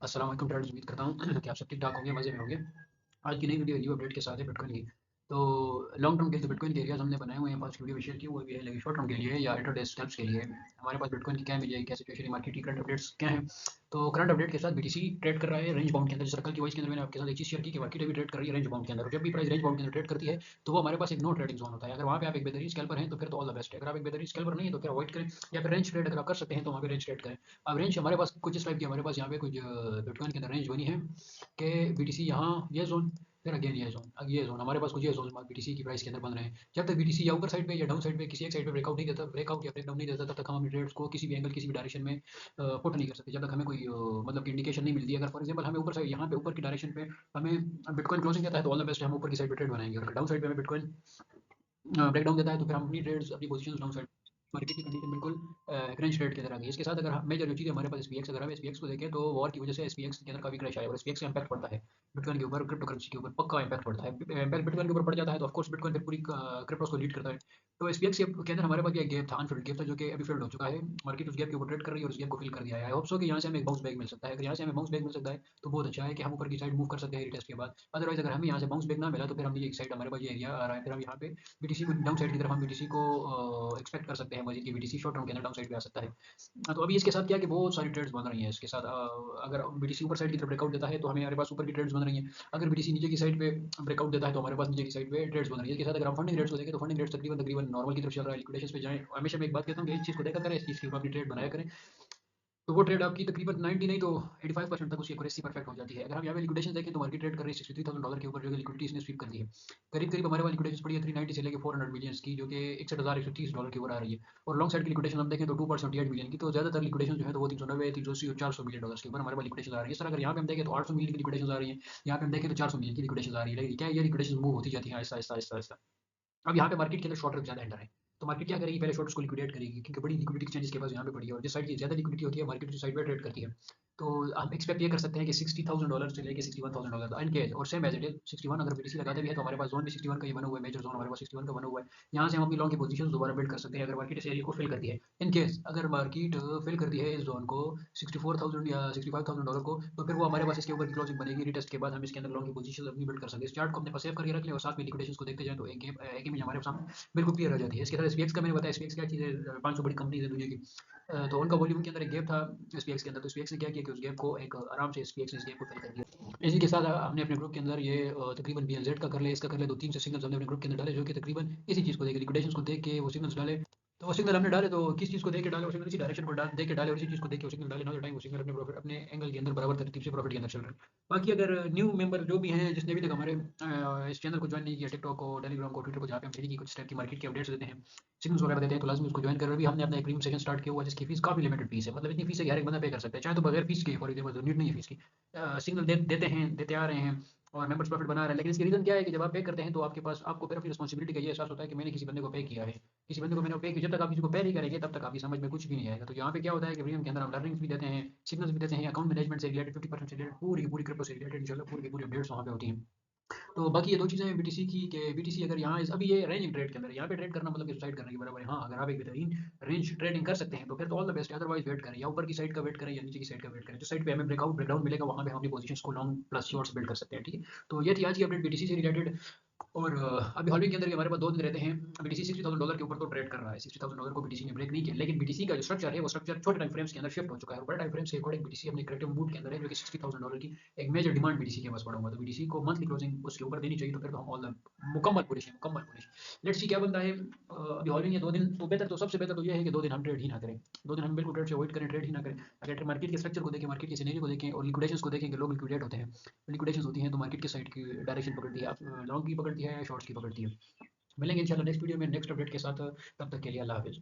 अस्सलाम वालेकुम ट्रेडर्स, उम्मीद करता हूँ कि आप सब ठीक-ठाक होंगे, मज़े में होंगे। आज की नई वीडियो न्यू अपडेट के साथ है बिटकॉइन की। तो लॉन्ग टर्म के लिए तो बिटकॉइन के एरियाज़ हमने बनाए हुए हैं, फर्स्ट वीडियो में शेयर की हुई भी है, लेकिन शॉर्ट टर्म के लिए या इंट्राडे स्टेप्स के लिए हमारे पास बिटकॉइन की क्या इमेज है, क्या सिचुएशन है, मार्केट की करंट अपडेट्स क्या हैं। तो करंट अपडेट के साथ बीटीसी ट्रेड कर रहा है रेंज बाउंड के अंदर, जिस सर्कल की वॉइस के अंदर मैंने आपके साथ एक चीज़ शेयर की कि मार्केट अभी ट्रेड कर रही है रेंज बाउंड के अंदर, और जब भी प्राइस रेंज बाउंड के अंदर ट्रेड करती है तो वो हमारे पास एक नो ट्रेडिंग जोन होता है। अगर वहाँ पे आप एक बेहतरीन स्कैल्पर हैं तो फिर तो ऑल द बेस्ट है, अगर आप एक बेहतरीन स्कैल्पर नहीं है तो फिर अवॉइड करें, या फिर रेंज ट्रेड अगर आप कर सकते हैं तो वहाँ पे रेंज ट्रेड करें। अब रेंज हमारे पास कुछ इस टाइप की, हमारे पास यहाँ पे कुछ बिटकॉइन के अंदर रेंज बनी है कि बीटीसी यहाँ ये जोन, फिर अगेन ये जोन, ये जोन हमारे पास कुछ ये जोन बीटीसी की प्राइस के अंदर बन रहे हैं। जब तक बीटीसी या ऊपर साइड पे या डाउन साइड पे किसी एक साइड पे ब्रेकआउट नहीं देता, ब्रेकआउट या ब्रेकडाउन नहीं देता, तब तक हम अपने ट्रेड्स को किसी भी एंगल किसी भी डायरेक्शन में पुट नहीं कर सकते, जब तक हमें कोई मतलब कि इंडिकेशन नहीं मिलती। अगर फॉर एग्जांपल हमें ऊपर साइड यहाँ पे ऊपर की डायरेक्शन पे हमें बिटकॉइन क्लोजिंग देता है तो ऑल द बेस्ट है, हम ऊपर की साइड पे ट्रेड बनाएंगे, और डाउन साइड पे हमें बिटकॉइन ब्रेकडाउन देता है तो फिर हम अपनी ट्रेड्स अपनी पोजीशंस डाउन साइड। मार्केट की कंडीशन बिल्कुल क्रेंच ट्रेड के अंदर आ गई। इसके साथ अगर मेजर जो चीज़ हमारे पास एसपीएक्स, अगर हम एसपीएक्स को देखें तो वॉर की वजह से एसपीएक्स के अंदर काफी क्रैश आया, और एसपीएक्स का इंपैक्ट पड़ता है बिटकॉइन के ऊपर, क्रिप्टो करेंसी के ऊपर पक्का इंपैक्ट पड़ता है। इंपैक्ट बिटकॉइन के ऊपर पड़ जाता है तो ऑफकोर्स बिटकॉइन फिर पूरी क्रिप्टोस को लीड करता है। तो एसपीएक्स के अंदर हमारे पास एक गैप था, अनफिल्ड गैप था, जो कि अभी फिल्ड हो चुका है। मार्केट उस गैप के ऊपर ट्रेड कर रही है और उस गैप को फिल कर दिया है। आई होप सो कि यहाँ से हमें एक बाउंस बैक मिल सकता है। अगर यहाँ से हमें बाउंस बैक मिल सकता है तो बहुत अच्छा है कि हम ऊपर की साइड मूव कर सकते हैं रिटेस्ट के बाद। अदरवाइज अगर हमें यहाँ से बाउंस बैक ना मिला तो फिर हम ये एक साइड हमारे पास ये एरिया आ रहा है, फिर हम यहाँ पे बीटीसी को डाउन साइड की तरफ हम बीटीसी को एक्सपेक्ट कर सकते हैं मजीद कि बीटीसी शॉर्ट टर्म के अंदर डाउन साइड पे आ सकता है। तो अभी इसके साथ क्या है कि बहुत सारी ट्रेड्स बन रही हैं इसके साथ। अगर बीटीसी ऊपर साइड की तरफ ब्रेकआउट देता है तो हमारे पास ऊपर की ट्रेड्स बन रही हैं। अगर बीटीसी नीचे की साइड पे ब्रेकआउट देता है तो हमारे पास नीचे की साइड पे ट्रेड्स बन रही है। इसके साथ अगर हम फंडिंग रेट्स को देखें तो फंडिंग रेट्स तकरीबन तकरीबन नॉर्मल की तरफ चल रहा है, लिक्विडेशन पे जाएं। हमेशा मैं एक बात कहता हूँ कि इस चीज़ को देखा करें, इस चीज़ के ऊपर अपनी ट्रेड बनाया करें, तो वो ट्रेड आपकी तकरीबन 90 नहीं तो 85% तक उसकी एक्यूरेसी परफेक्ट हो जाती है। अगर हम यहाँ पे लिक्विडेशन देखें तो मार्केट ट्रेड कर रही है $63,000 के ऊपर, जो कि लिक्विडिटी इसने स्वीप कर दी है। करीब करीब हमारे पास लिक्विडेशन पड़ी है 390 से लेकर 400 मिलियन की, जो कि $61,130 के ऊपर आ रही है। और लॉन्ग साइड की लिक्विडेशन हम देखें तो 2.78 मिलियन की, तो ज्यादातर लिक्विडेशन जो है तो वो 390, 380 और $400 मिलियन के ऊपर हमारे पास लिक्विडेशन आ रही है। सर अगर यहाँ पे हम देखें तो 800 मिलियन की लिक्विडेशन आ रही है, यहाँ पे हम देखें तो 400 मिलियन की लिक्विडेशन आ रही है। लेकिन क्या ये लिक्विडेशन मूव होती जाती है आहिस्ता आहिस्ता आहिस्ता आहिस्ता। अब यहाँ पे मार्केट के अंदर शॉर्टर ज़्यादा एंटर है, तो मार्केट क्या करेगी, पहले शॉर्ट्स को लिक्विडेट करेगी, क्योंकि बड़ी लिक्विडिटी की चेंजेस के पास यहाँ पे पड़ी है, और जिस साइड की ज़्यादा लिक्विडिटी होती है मार्केट उस साइड पे ट्रेड करती है। तो हम एक्सपेक्ट ये कर सकते हैं कि $60,000 से लेके $61,000 इन केस, और सेम एज इट इज 61 अगर बीटीसी लगाते भी है तो हमारे पास जोन भी 61 का ही बना हुआ है, मेजर जोन हमारे पास 61 का बना हुआ है। यहाँ से हम अपनी लॉन्ग की पोजीशन दोबारा बिल्ड कर सकते हैं अगर मार्केट इस एरिया को फिल करती है। इन केस अगर मार्केट फिल करती है इस जोन को 64,000 या $65,000 को, तो फिर वो हमारे पास इसके ऊपर की क्लोजिंग बनेगी रिटेस्ट के बाद, हम इसके अंदर लॉन्ग की पोजीशन अपनी बिल्ड कर सकते हैं। इस चार्ट को अपने पास सेव करके रख लें और साथ में लिक्विडेशन को देखते जाएं तो एक इमेज हमारे सामने बिल्कुल क्लियर हो जाती है। इसके साथ एसपीएक्स का मैंने बताया, एसपीएक्स क्या चीज़ है, 500 बड़ी कंपनी है दुनिया की। तो उनका वॉल्यूम के अंदर एक गैप था एसपीएक्स के अंदर, तो एसपीएक्स ने क्या किया कि उस गैप को एक आराम से एसपीएक्स ने इस गैप को फिल कर दिया। इसी के साथ हमने अपने ग्रुप के अंदर ये तकरीबन बीएलजेड का कर ले, इसका कर ले, दो तीन से सिग्नल्स हमने अपने ग्रुप के अंदर डाले, जो कि तकरीबन इसी चीज़ को देखे, लिक्विडेशन को देख के वो सिग्नल्स डाले। तो वो सिग्नल हमने डाले तो किस चीज़ को देख के डाले, वो सिग्नल इसी डायरेक्शन को डाल दे के डाले, और इसी चीज़ को देख के वो सिग्नल डाले, ना टाइम वो सिग्नल अपने प्रॉफिट अपने एंगल के अंदर बराबर तरतीब से प्रॉफिट के अंदर चल रहे हैं। बाकी अगर न्यू मेंबर जो भी हैं जिसने अभी तक हमारे इस चैनल को ज्वाइन नहीं किया, टिकटॉक को, टेलीग्राम को, ट्विटर को, जहाँ पे हम डेली की कुछ टाइप की मार्केट की अपडेट्स देते हैं, सिग्नल्स वगैरह देते हैं, तो लाजमी उसको ज्वाइन करें। अभी हमने अपना एक प्रीमियम सेशन स्टार्ट किया हुआ है जिसकी फीस काफी लिमिटेड फीस है, मतलब इतनी फीस है कि हर एक बंदा पे कर सकता है, चाहे तो बगैर फीस के, फॉर एग्जाम्पल नीड नहीं है फीस की। सिग्नल देते हैं, देते आ रहे हैं, और मेंबर्स प्रॉफिट बना रहे हैं। लेकिन इसकी रीजन क्या है कि जब आप पे करते हैं तो आपके पास आपको फिर अपनी रिस्पॉन्सिबिलिटी का ये एहसास होता है कि मैंने किसी बंदे को पे किया है, किसी बंदे को मैंने पे किया। जब तक आप किसी को पे नहीं करेंगे तब तक आपकी समझ में कुछ भी नहीं आएगा। तो यहाँ पे क्या होता है कि प्रीमियम के अंदर हम लर्निंग्स भी देते हैं, सिग्नल्स भी देते हैं, अकाउंट मैनेजमेंट से रिलेटेड 50% से रिलेटेड पूरी की पूरी क्रिप्टो से रिलेटेड इंशाल्लाह पूरी की पूरी अपडेट्स वहाँ पे होती हैं। तो बाकी ये दो चीज़ें हैं बीटीसी की, कि बीटीसी अगर यहाँ अभी ये रेंज ट्रेड के अंदर, यहाँ पे ट्रेड करना मतलब कि सुसाइड करने के बराबर है। हाँ, अगर आप एक बेहतरीन रेंज ट्रेडिंग कर सकते हैं तो फिर तो ऑल द बेस्ट है, अदरवाइज वेट करें, या ऊपर की साइड का वेट करें या नीचे की साइड का वेट करें। जिस साइड पे हमें ब्रेकआउट ब्रेकडाउन मिलेगा वहाँ पे हम अपनी पोजीशंस को लॉन्ग प्लस शॉर्ट्स बिल्ड कर सकते हैं, ठीक है। तो ये थी आज की अपडेट बीटीसी से रिलेटेड। और अभी हॉलवीक के अंदर भी हमारे पास 2 दिन रहते हैं। बीटीसी $60,000 के ऊपर तो ट्रेड कर रहा है, $60,000 को बीटीसी ने ब्रेक नहीं किया, लेकिन बीटीसी का जो स्ट्रक्चर है वो स्ट्रक्चर छोटे टाइम फ्रेम्स के अंदर शिफ्ट हो चुका है, और बड़े टाइम फ्रेम्स के अकॉर्डिंग बीटीसी अपने करेक्टिव मूड के अंदर है, जो कि $60,000 की एक मेजर डिमांड बीटीसी के पास पड़ा हुआ है। तो बीटीसी को मंथली क्लोजिंग उसके ऊपर देनी चाहिए, तो फिर तो हम ऑल मुकम्मल बुलिश है, मुकम्मल बुलिश। लेट्स सी क्या बनता है। अभी हॉलविंग है 2 दिन, तो बेहतर तो सबसे बेहतर तो ये है कि 2 दिन हम ट्रेड ही ना करें। 2 दिन हम बिल्कुल ट्रेड से अवॉइड करें, ट्रेड ही ना करें। अगर मार्केट के स्ट्रक्चर को देखें, मार्केट के सिनेरियो को देखें और लिक्विडेशंस को देखें कि लोग लिक्विडेट होते हैं, लिक्विडेशंस होती हैं तो मार्केट के साइड की डायरेक्शन पकड़ती है, आप लॉन्ग की पकड़ती है या शॉर्ट्स की पकड़ती है। मिलेंगे इंशाल्लाह नेक्स्ट वीडियो में नेक्स्ट अपडेट के साथ, तब तक के लिए अल्लाह हाफ़िज़।